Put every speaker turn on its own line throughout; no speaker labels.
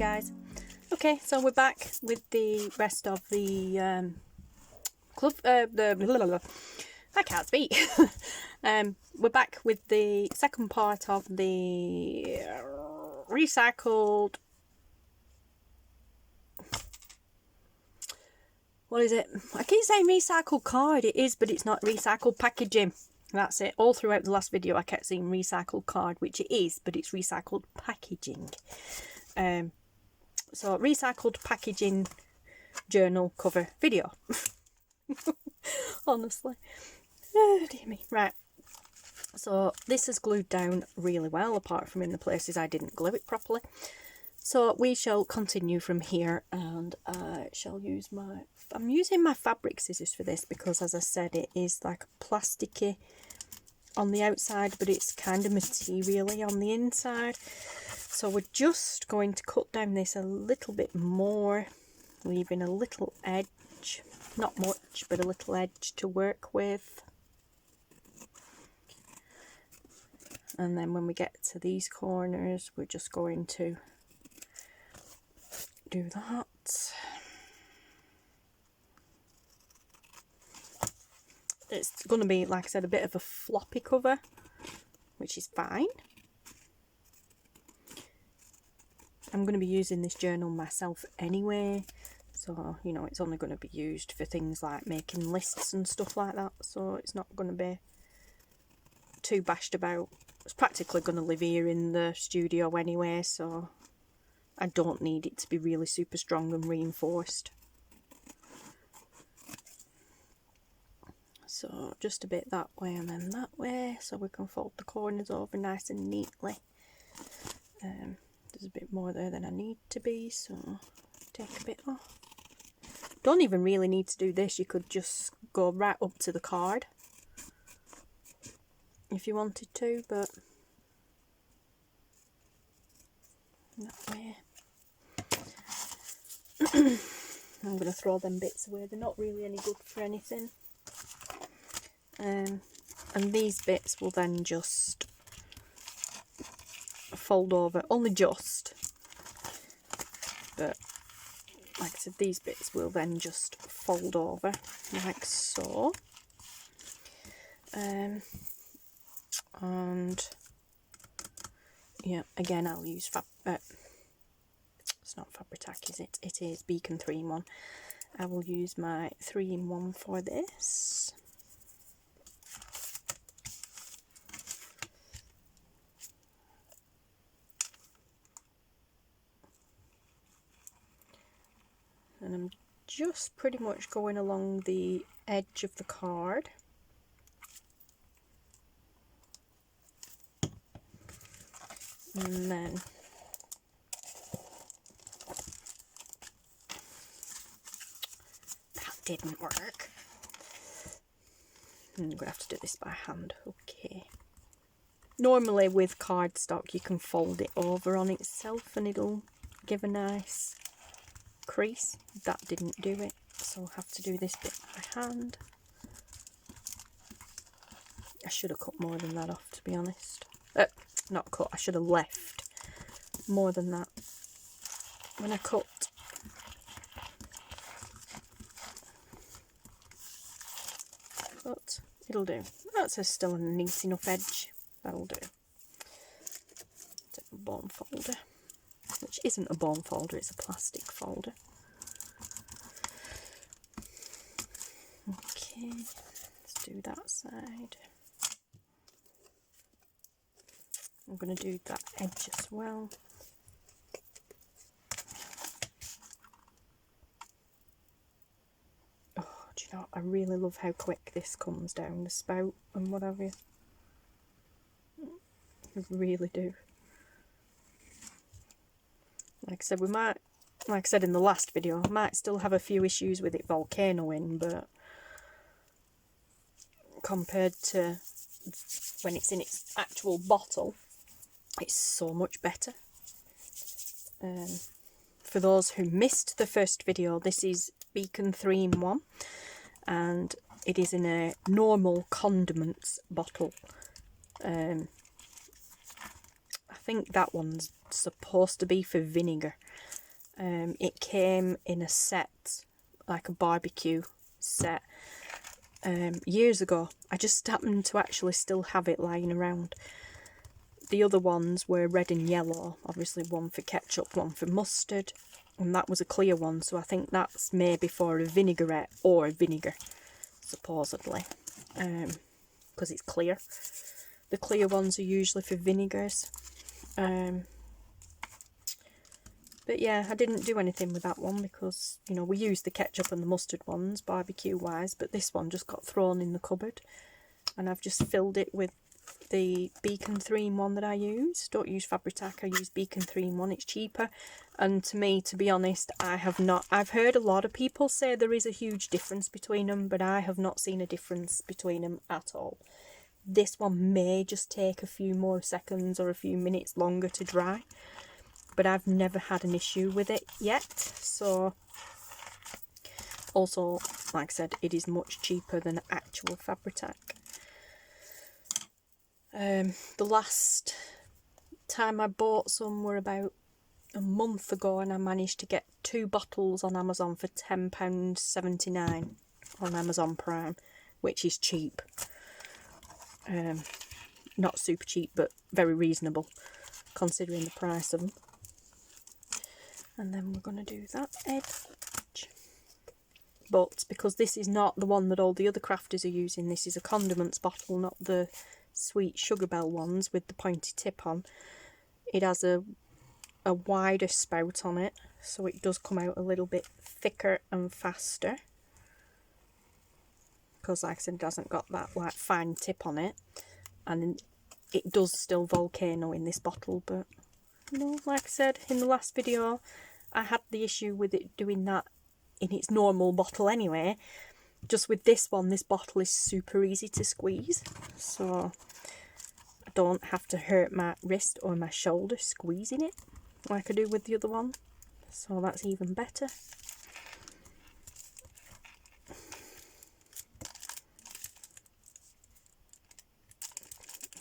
guys. Okay, so we're back with the rest of the I can't speak. We're back with the second part of the recycled, what is it? I keep saying recycled card. It is, but it's not. Recycled packaging. That's it. All throughout the last video I kept saying recycled card, which it is, but it's recycled packaging. So recycled packaging journal cover video. Honestly. Oh dear me. Right. So this is glued down really well, apart from in the places I didn't glue it properly. So we shall continue from here, and I shall use I'm using my fabric scissors for this because, as I said, it is like plasticky on the outside, but it's kind of materially on the inside. So we're just going to cut down this a little bit more, leaving a little edge, not much, but a little edge to work with. And then when we get to these corners, we're just going to do that. It's going to be, like I said, a bit of a floppy cover, which is fine. I'm going to be using this journal myself anyway, so, you know, it's only going to be used for things like making lists and stuff like that, so it's not going to be too bashed about. It's practically going to live here in the studio anyway, so I don't need it to be really super strong and reinforced. So just a bit that way and then that way, so we can fold the corners over nice and neatly. There's a bit more there than I need to be, so take a bit off. Don't even really need to do this, you could just go right up to the card if you wanted to, but that way. I'm going to throw them bits away, they're not really any good for anything. And these bits will then just fold over, only just, but like I said, these bits will then just fold over like so. And yeah, again I'll use it's not Fabri-Tac, is it? It is Beacon 3-in-1. I will use my 3-in-1 for this. And I'm just pretty much going along the edge of the card. And then that didn't work. I'm going to have to do this by hand. Okay. Normally with cardstock you can fold it over on itself and it'll give a nice crease. That didn't do it, so I'll have to do this bit by hand. I should have cut more than that off, to be honest. Not cut, I should have left more than that when I cut. But it'll do. That's still a neat enough edge. That'll do. Take a bone folder, which isn't a bone folder, it's a plastic folder. Okay, let's do that side. I'm going to do that edge as well. Oh, do you know, I really love how quick this comes down the spout and what have you. I really do. Like I said, we might, like I said in the last video, I might still have a few issues with it volcanoing, but compared to when it's in its actual bottle, it's so much better. For those who missed the first video, this is Beacon 3-in-1 and it is in a normal condiments bottle. I think that one's supposed to be for vinegar. It came in a set, like a barbecue set, years ago. I just happened to actually still have it lying around. The other ones were red and yellow, obviously one for ketchup, one for mustard, and that was a clear one, so I think that's maybe for a vinaigrette or a vinegar, supposedly, because it's clear. The clear ones are usually for vinegars. But yeah, I didn't do anything with that one because, you know, we used the ketchup and the mustard ones, barbecue-wise, but this one just got thrown in the cupboard. And I've just filled it with the Beacon 3-in-1 that I use. Don't use Fabri-Tac, I use Beacon 3-in-1, it's cheaper. And to me, to be honest, I've heard a lot of people say there is a huge difference between them, but I have not seen a difference between them at all. This one may just take a few more seconds or a few minutes longer to dry, but I've never had an issue with it yet. So also, like I said, it is much cheaper than actual Fabri-Tac. The last time I bought some were about a month ago, and I managed to get 2 bottles on Amazon for £10.79 on Amazon Prime, which is cheap. Not super cheap, but very reasonable considering the price of them. And then we're going to do that edge. But because this is not the one that all the other crafters are using, this is a condiments bottle, not the sweet sugar bell ones with the pointy tip on. It has a wider spout on it, so it does come out a little bit thicker and faster. Because like I said, it hasn't got that like fine tip on it. And it does still volcano in this bottle, but you know, like I said in the last video, I had the issue with it doing that in its normal bottle anyway. Just with this one, this bottle is super easy to squeeze, so I don't have to hurt my wrist or my shoulder squeezing it like I do with the other one, so that's even better.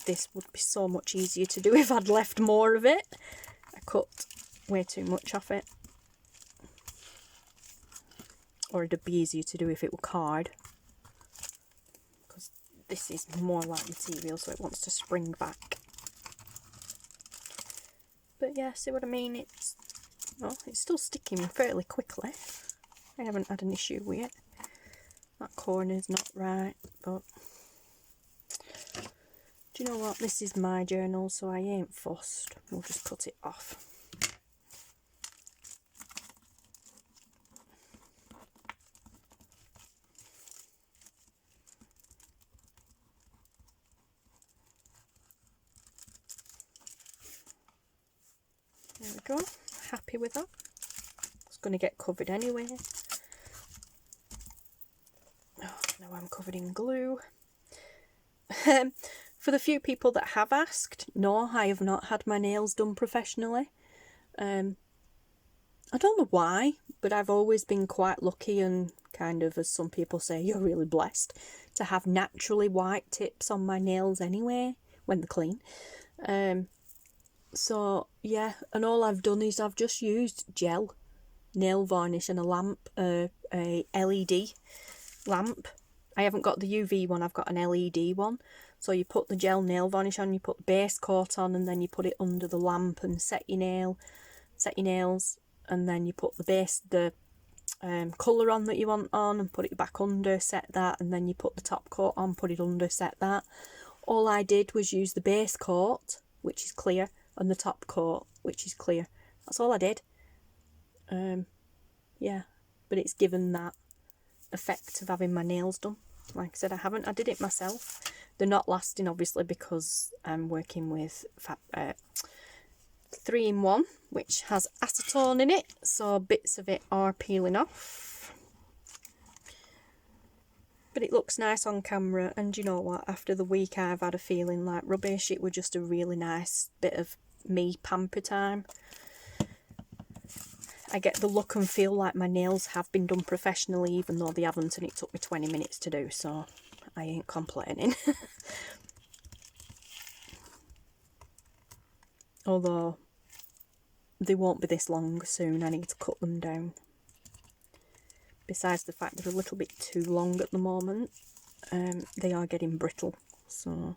This would be so much easier to do if I'd left more of it. I cut way too much off it. Or it'd be easier to do if it were card. Because this is more like material, so it wants to spring back. But yeah, see what I mean? It's still sticking fairly quickly. I haven't had an issue with it. That corner's not right, but do you know what? This is my journal, so I ain't fussed. We'll just cut it off. There we go. Happy with that. It's going to get covered anyway. Oh, now I'm covered in glue. For the few people that have asked, no, I have not had my nails done professionally. I don't know why, but I've always been quite lucky and kind of, as some people say, you're really blessed to have naturally white tips on my nails anyway, when they're clean. So, yeah, and all I've done is I've just used gel, nail varnish and a lamp, a LED lamp. I haven't got the UV one, I've got an LED one. So you put the gel nail varnish on, you put the base coat on, and then you put it under the lamp and set your nails, and then you put the colour on that you want on and put it back under, set that, and then you put the top coat on, put it under, set that. All I did was use the base coat, which is clear, and the top coat, which is clear. That's all I did. Yeah, but it's given that effect of having my nails done. Like I said, I did it myself. They're not lasting, obviously, because I'm working with 3-in-1, which has acetone in it, so bits of it are peeling off. But it looks nice on camera, and you know what, after the week I've had a feeling like rubbish, it was just a really nice bit of me pamper time. I get the look and feel like my nails have been done professionally, even though they haven't, and it took me 20 minutes to do, so I ain't complaining. Although they won't be this long soon. I need to cut them down. Besides the fact they're a little bit too long at the moment, they are getting brittle, so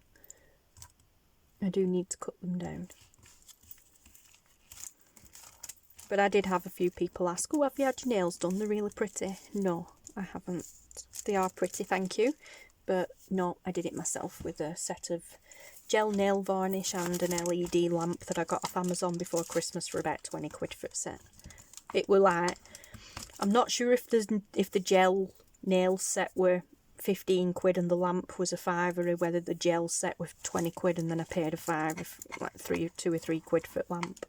I do need to cut them down. But I did have a few people ask, oh, have you had your nails done? They're really pretty. No, I haven't. They are pretty, thank you. But no, I did it myself with a set of gel nail varnish and an LED lamp that I got off Amazon before Christmas for about 20 quid for a set. It were like, I'm not sure if the gel nail set were 15 quid and the lamp was a £5, or whether the gel set was 20 quid and then I paid a £5, like 2 or 3 quid for the lamp.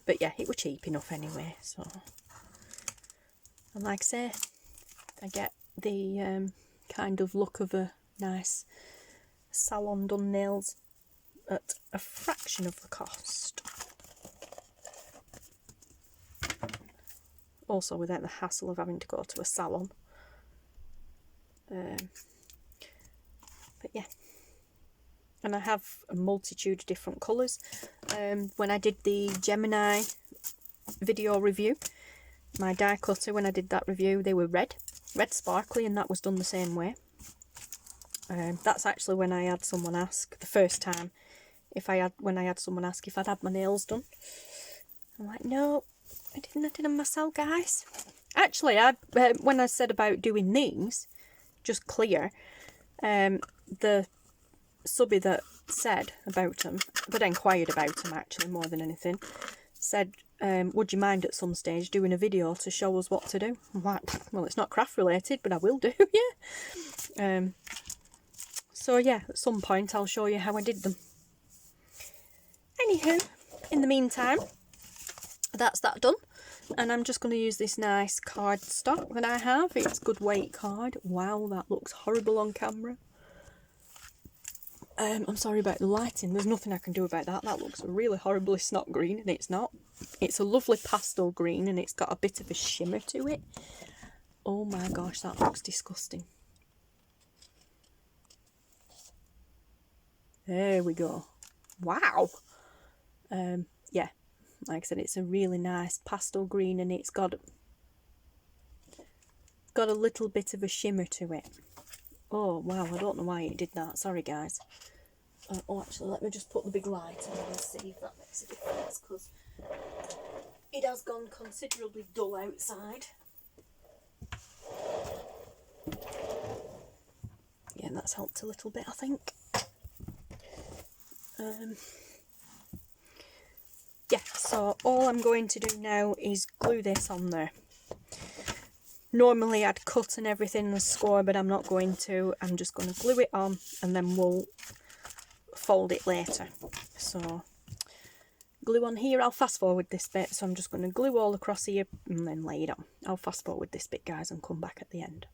But yeah, it were cheap enough anyway, so. And like I say, I get the kind of look of a nice salon done nails at a fraction of the cost. Also without the hassle of having to go to a salon. But yeah. And I have a multitude of different colours. When I did the Gemini video review, my die cutter, when I did that review, they were red sparkly, and that was done the same way. That's actually when I had someone ask, the first time, when I had someone ask if I'd had my nails done. I'm like, no, I did them myself, guys. Actually, when I said about doing these, just clear, the subby that said about them, that inquired about them actually more than anything, said, would you mind at some stage doing a video to show us what to do? I'm like, well, it's not craft related, but I will do, yeah. So yeah, at some point I'll show you how I did them. Anywho, in the meantime, that's that done. And I'm just going to use this nice card stock that I have. It's good weight card. Wow, that looks horrible on camera. I'm sorry about the lighting. There's nothing I can do about that. That looks really horribly snot green, and it's not. It's a lovely pastel green, and it's got a bit of a shimmer to it. Oh my gosh, that looks disgusting. There we go. Wow. Yeah, like I said, it's a really nice pastel green, and it's got a little bit of a shimmer to it. Oh wow, I don't know why it did that. Sorry guys. Oh, actually, let me just put the big light on and see if that makes a difference, because it has gone considerably dull outside. Yeah, that's helped a little bit, I think. Yeah, so all I'm going to do now is glue this on there. Normally I'd cut and everything and score, but I'm not going to. I'm just going to glue it on, and then we'll fold it later. So glue on here. I'll fast forward this bit, so I'm just going to glue all across here and then lay it on. I'll fast forward this bit, guys, and come back at the end.